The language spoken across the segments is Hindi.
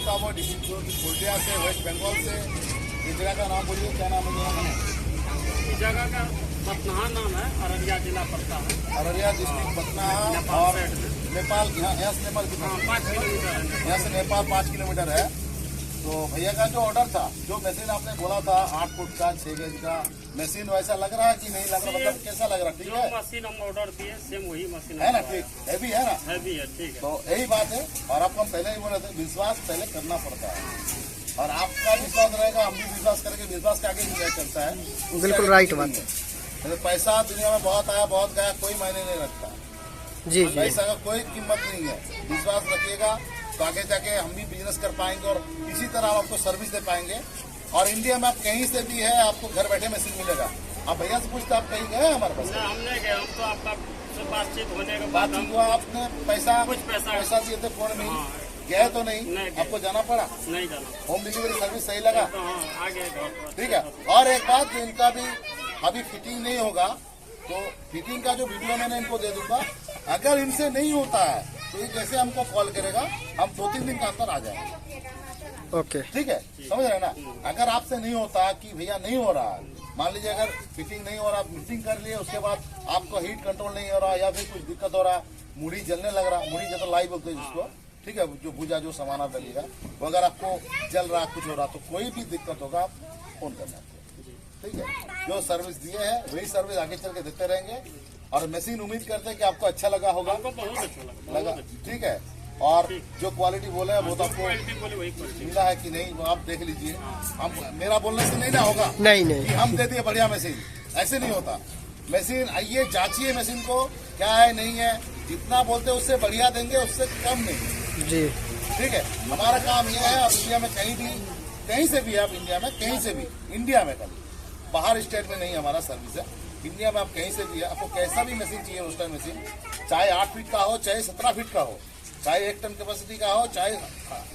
साहब और डिस्ट्रिक्ट गोल्डिया से, वेस्ट बंगाल से। इस जगह का नाम बोलिए, क्या नाम है? इस जगह का बथनाहा नाम है, अररिया जिला पड़ता है। अररिया डिस्ट्रिक्ट बथनाहा और नेपाल। यहाँ से नेपाल कितना? 5 किलोमीटर है। यहाँ से नेपाल 5 किलोमीटर है। तो भैया का जो ऑर्डर था, जो मशीन आपने बोला था 8 फुट का 6 गेज का मशीन, वैसा लग रहा है कि नहीं लग रहा? मतलब कैसा लग रहा? ठीक है, मशीन हम ऑर्डर दिए सेम वही मशीन है ना? ठीक, हैवी है ना? हैवी है, ठीक है। तो यही बात है। और आपको हम पहले ही बोले थे, विश्वास पहले करना पड़ता है। और आपका विश्वास रहेगा, हम भी विश्वास करके, विश्वास का आगे नहीं चलता है। बिल्कुल राइट बात है। पैसा दुनिया में बहुत आया बहुत गया, कोई मायने नहीं रखता। जी पैसा का कोई कीमत नहीं है। विश्वास रखिएगा तो आगे जाके हम भी बिजनेस कर पाएंगे और इसी तरह हम आपको सर्विस दे पाएंगे। और इंडिया में आप कहीं से भी है, आपको घर बैठे मशीन मिलेगा। आप भैया से पूछते आप कहीं गए हमारे पास? हम नहीं गए, हम तो आपका बातचीत होने के बाद बातचीत हुआ, आपने पैसा दिए थे फोन में, गए तो नहीं, आपको जाना पड़ा? नहीं जाना। होम डिलीवरी सर्विस सही लगा? आगे ठीक है। और एक बात, जो इनका भी अभी फिटिंग नहीं होगा, तो फिटिंग का जो वीडियो मैंने इनको दे दूंगा। अगर इनसे नहीं होता है तो ये जैसे हमको कॉल करेगा, हम 2-3 दिन के अंदर आ जाएंगे। ओके, ठीक है, समझ रहे ना? अगर आपसे नहीं होता कि भैया नहीं हो रहा है, मान लीजिए अगर फिटिंग नहीं हो रहा, मीटिंग कर लिए, उसके बाद आपको हीट कंट्रोल नहीं हो रहा या फिर कुछ दिक्कत हो रहा, मुड़ी जलने लग रहा, मुड़ी जैसा लाई बोलते हैं जिसको, ठीक है, जो भुजा जो सामान आप डलिएगा, वो अगर आपको जल रहा कुछ हो रहा, तो कोई भी दिक्कत होगा आप फोन करना। ठीक है, जो सर्विस दिए हैं वही सर्विस आगे चल के देते रहेंगे। और मशीन उम्मीद करते हैं कि आपको अच्छा लगा होगा। बहुत अच्छा लगा, ठीक है। और जो क्वालिटी बोले हैं वो तो आपको मिला है कि नहीं, वो आप देख लीजिए। हम मेरा बोलने से नहीं ना होगा, नहीं कि हम दे दिए बढ़िया मशीन, ऐसे नहीं होता। मशीन आइए, जांचिए मशीन को क्या है नहीं है, जितना बोलते उससे बढ़िया देंगे, उससे कम नहीं जी। ठीक है, हमारा काम यह है। और इंडिया में कहीं से भी आप इंडिया में कहीं से भी, इंडिया में कभी बाहर स्टेट में नहीं हमारा सर्विस है। इंडिया में आप कहीं से भी है, आपको कैसा भी मशीन चाहिए, उस टाइम मशीन चाहे 8 फीट का हो, चाहे 17 फीट का हो, चाहे 1 टन कैपेसिटी का हो, चाहे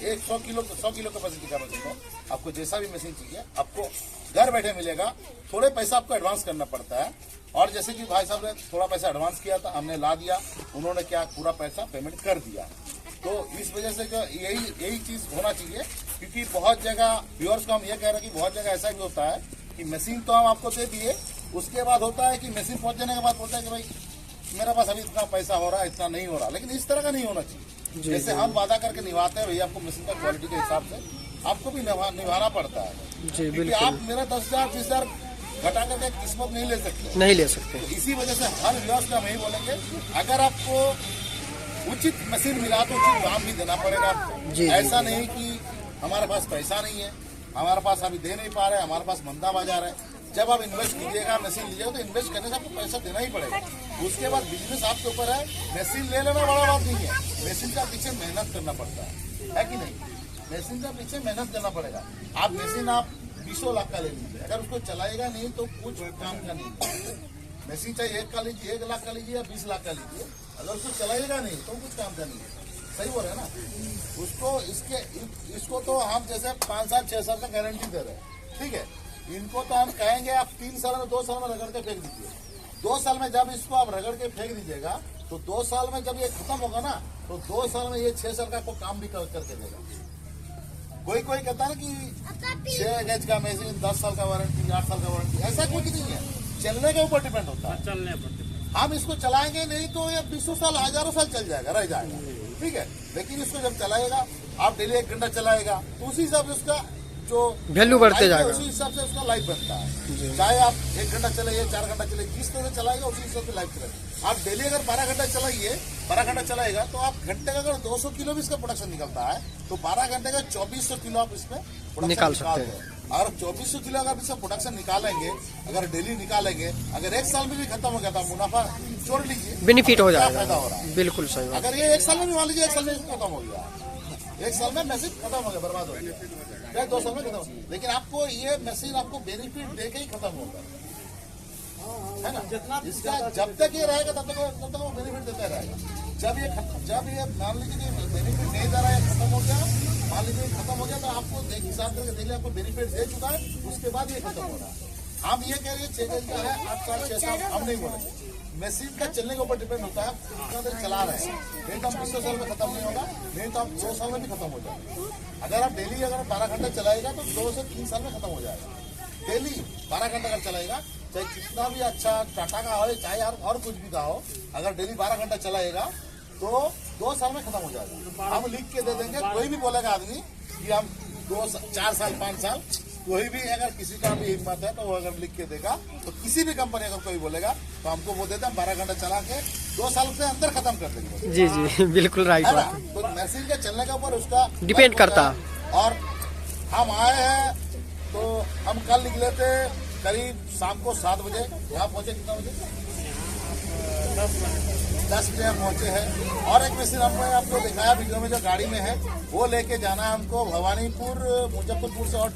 100 किलो कैपेसिटी का मशीन हो, आपको जैसा भी मशीन चाहिए आपको घर बैठे मिलेगा। थोड़े पैसा आपको एडवांस करना पड़ता है। और जैसे कि भाई साहब ने थोड़ा पैसा एडवांस किया था, हमने ला दिया, उन्होंने क्या पूरा पैसा पेमेंट कर दिया। तो इस वजह से यही चीज होना चाहिए। क्योंकि बहुत जगह व्यूअर्स को हम ये कह रहे हैं कि बहुत जगह ऐसा भी होता है कि मशीन तो हम आपको दे दिए, उसके बाद होता है कि मशीन पहुंच जाने के बाद बोलता है कि भाई मेरे पास अभी इतना पैसा हो रहा है, इतना नहीं हो रहा। लेकिन इस तरह का नहीं होना चाहिए। जैसे हम वादा करके निभाते हैं, भैया आपको मशीन का क्वालिटी के हिसाब से आपको भी निभाना पड़ता है। क्योंकि आप मेरा 10,000 20,000 घटा करके किस्मत नहीं ले सकते। तो इसी वजह से हर व्यूअर्स का हम यही बोलेंगे, अगर आपको उचित मशीन मिला तो उचित दाम भी देना पड़ेगा आपको। ऐसा नहीं कि हमारे पास पैसा नहीं है, हमारे पास अभी दे नहीं पा रहे, हमारे पास मंदा बाजार है। जब आप इन्वेस्ट कीजिएगा, मशीन लीजिएगा, तो इन्वेस्ट करने से आपको पैसा देना ही पड़ेगा। उसके बाद बिजनेस आपके ऊपर है। मशीन ले लेना बड़ा बात नहीं है, मशीन का पीछे मेहनत करना पड़ता है कि नहीं? मशीन का पीछे मेहनत करना पड़ेगा। आप मशीन आप 20 लाख का ले लीजिए, अगर उसको चलाएगा नहीं तो कुछ काम का नहीं। मशीन चाहे 1 का लीजिए, 1 लाख का लीजिए या 20 लाख का लीजिए, अगर उसको चलाएगा नहीं तो कुछ काम का नहीं है। सही बोल रहे हैं ना? इसको तो हम जैसे 5 साल 6 साल का गारंटी दे रहे हैं, ठीक है। इनको तो हम कहेंगे आप 3 साल में 2 साल में रगड़ के फेंक दीजिए। 2 साल में जब इसको आप रगड़ के फेंक दीजिएगा, तो 2 साल में जब ये खत्म होगा ना, तो 2 साल में ये 6 साल का कोई काम भी करके देगा। कोई कहता है ना कि 6 गज का मशीन 10 साल का वारंटी, 8 साल का वारंटी, ऐसा कुछ नहीं है। चलने के ऊपर डिपेंड होता है। चलने पर हम इसको चलाएंगे नहीं तो ये 20 साल 1000 साल चल जाएगा, रह जाएगा, ठीक है। लेकिन इसको जब चलाएगा, आप डेली 1 घंटा चलाएगा, तो उसी हिसाब से उसका जो वैल्यू बढ़ते जाएगा, उसी हिसाब से उसका लाइफ बनता है। चाहे आप 1 घंटा चलाइए, 4 घंटा चलाइए, जिस तरह से चलाएगा उसी हिसाब से लाइफ चलेगा। आप डेली अगर 12 घंटा चलाइए, 12 घंटा चलाएगा, तो आप घंटे का अगर 200 किलो भी इसका प्रोडक्शन निकलता है, तो 12 घंटे का 2400 किलो आप इसमें निकाल सकते हैं। और 2400 किलो अगर इसका प्रोडक्शन निकालेंगे, अगर डेली निकालेंगे, अगर 1 साल में भी खत्म हो गया था, मुनाफा छोड़ लीजिए, बेनिफिट हो जाएगा, फायदा हो रहा है। बिल्कुल सही। अगर ये 1 साल में भी मान लीजिए, 1 साल में खत्म हो गया, 1 साल में मशीन खत्म हो गया, बर्बाद हो गया, 2 साल में खत्म। लेकिन आपको ये मशीन आपको बेनिफिट देके ही खत्म होगा, है ना? इसका जब तक ये रहेगा तब तक वो बेनिफिट देता रहेगा। जब ये मान लीजिए बेनिफिट नहीं दे रहा है, खत्म हो गया, मान लीजिए खत्म हो गया, तो आपको हिसाब करके देखिए आपको बेनिफिट दे चुका है, उसके बाद ये खत्म हो रहा है। हम ये कह रहे हैं 6 गज का है, 8 साल 6 साल हम नहीं बोलेंगे। मशीन का चलने के ऊपर डिपेंड होता है आप कितना देर चला रहे हैं। नहीं तो हम 20 साल में खत्म नहीं होगा, नहीं तो आप 2 साल में भी खत्म हो जाएगा। अगर आप डेली अगर 12 घंटे चलाएगा तो 2 से 3 साल में खत्म हो जाएगा। डेली 12 घंटे अगर चलाएगा, चाहे कितना भी अच्छा टाटा का हो चाहे यार और कुछ भी का हो, अगर डेली 12 घंटा चलाएगा तो 2 साल में खत्म हो जाएगा। हम लिख के दे देंगे, कोई भी बोलेगा आदमी कि हम 4 साल 5 साल, कोई भी अगर किसी का भी हिम्मत है तो वो अगर लिख के देगा, तो किसी भी कंपनी अगर कोई बोलेगा तो हमको वो देते हैं 12 घंटा चला के 2 साल के अंदर खत्म कर देंगे। जी जी बिल्कुल राइट है ना? बात है। तो मशीन के चलने के ऊपर उसका डिपेंड करता है। और हम आए हैं तो हम कल निकले थे करीब शाम को 7 बजे, यहाँ पहुंचे कितना बजे? 10 बजे हम पहुंचे हैं। और एक मशीन हमने आपको दिखाया वीडियो में जो गाड़ी में है, वो लेके जाना है हमको भवानीपुर, मुजफ्फरपुर से और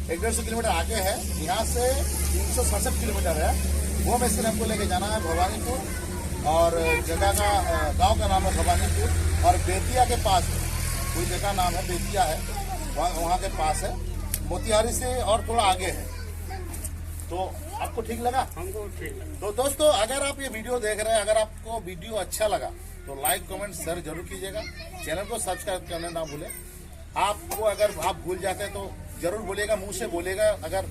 150 किलोमीटर आगे है। यहाँ से 367 किलोमीटर है। वो मशीन हमको लेके जाना है भवानीपुर, और जगह का गांव का नाम है भवानीपुर, और बेतिया के पास कोई जगह नाम है बेतिया है, वहाँ के पास है। मोतिहारी से और थोड़ा आगे है। तो आपको ठीक लगा? हमको ठीक लगा। तो दोस्तों, अगर आप ये वीडियो देख रहे हैं, अगर आपको वीडियो अच्छा लगा तो लाइक कमेंट शेयर जरूर कीजिएगा। चैनल को सब्सक्राइब करना ना भूलें। आपको अगर आप भूल जाते हैं तो जरूर बोलिएगा, मुंह से बोलिएगा। अगर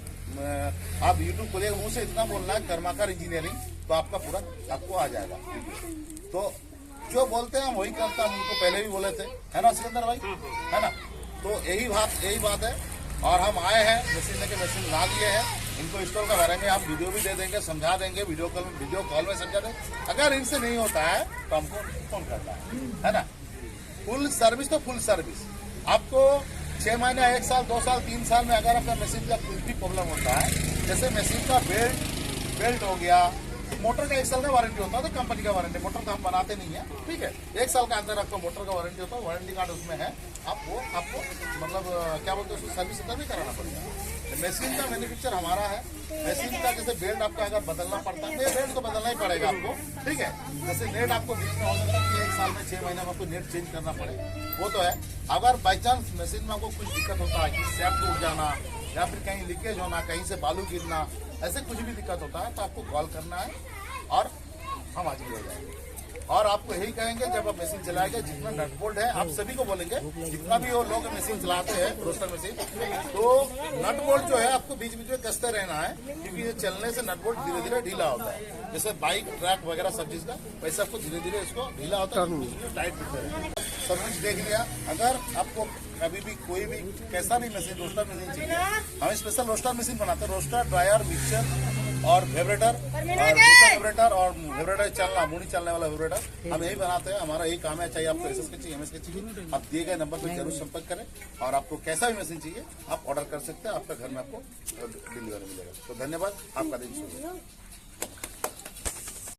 आप यूट्यूब खोलिएगा, मुंह से इतना बोलना है कर्माकर इंजीनियरिंग, तो आपका पूरा आपको आ जाएगा। तो जो बोलते हैं हम वही करते हैं, हम उनको पहले भी बोले थे, है ना सिकंदर भाई? है ना? तो यही बात है। और हम आए हैं मशीन लेके, मशीन ला दिए हैं। इनको इंस्टॉल का बारे में आप वीडियो भी दे देंगे, समझा देंगे, वीडियो कॉल में समझा देंगे। अगर इनसे नहीं होता है तो हमको फोन करना है ना? फुल सर्विस तो फुल सर्विस। आपको 6 महीने, 1 साल, 2 साल, 3 साल में अगर आपका मशीन का कुछ भी प्रॉब्लम होता है, जैसे मशीन का बेल्ट हो गया, मोटर का 1 साल का वारंटी होता है, तो कंपनी का वारंटी, मोटर तो हम बनाते नहीं है, ठीक है। 1 साल का अंदर आपको मोटर का वारंटी होता है, वारंटी कार्ड उसमें है। आपको मतलब क्या बोलते हैं, सर्विस भी कराना पड़ेगा। मशीन का मैन्युफैक्चर हमारा है। मशीन का जैसे बेल्ट आपका अगर बदलना पड़ता है, बेल्ट तो बदलना ही पड़ेगा आपको, ठीक है। जैसे नेट आपको बीच में हो सकता है कि 1 साल में 6 महीने में आपको नेट चेंज करना पड़े, वो तो है। अगर बाई चांस मशीन में आपको कुछ दिक्कत होता है कि सैप टूट जाना या फिर कहीं लीकेज होना, कहीं से बालू गिरना, ऐसे कुछ भी दिक्कत होता है तो आपको कॉल करना है और हम हाजिर हो जाएंगे। और आपको यही कहेंगे, जब आप मशीन चलाएंगे, जितना नट बोल्ट है आप सभी को बोलेंगे, जितना भी वो लोग मशीन चलाते हैं रोस्टर मशीन, तो नट बोल्ट जो है आपको बीच बीच में कसते रहना है, क्योंकि ये चलने से नट बोल्ट धीरे धीरे ढीला होता है। जैसे बाइक, ट्रक वगैरह सब चीज का, वैसे आपको धीरे धीरे इसको ढीला होता है, टाइट फिट रहेगा। सब कुछ देख लिया। अगर आपको कभी भी कोई भी कैसा भी मशीन, रोस्टर मशीन चाहिए, हम स्पेशल रोस्टर मशीन बनाते हैं। रोस्टर, ड्रायर, मिक्सचर और वेबरेटर और वेबरेटर चलना, मुड़ी चलने वाला वेबरेटर हम यही बनाते हैं। हमारा यही काम है। चाहे आपको एसएस के चाहिए, एमएस के चाहिए, आप दिए गए नंबर पर जरूर संपर्क करें। और आपको कैसा भी मशीन चाहिए आप ऑर्डर कर सकते हैं, आपका घर में आपको डिलीवरी मिलेगा। तो धन्यवाद, आपका दिन शुभ हो।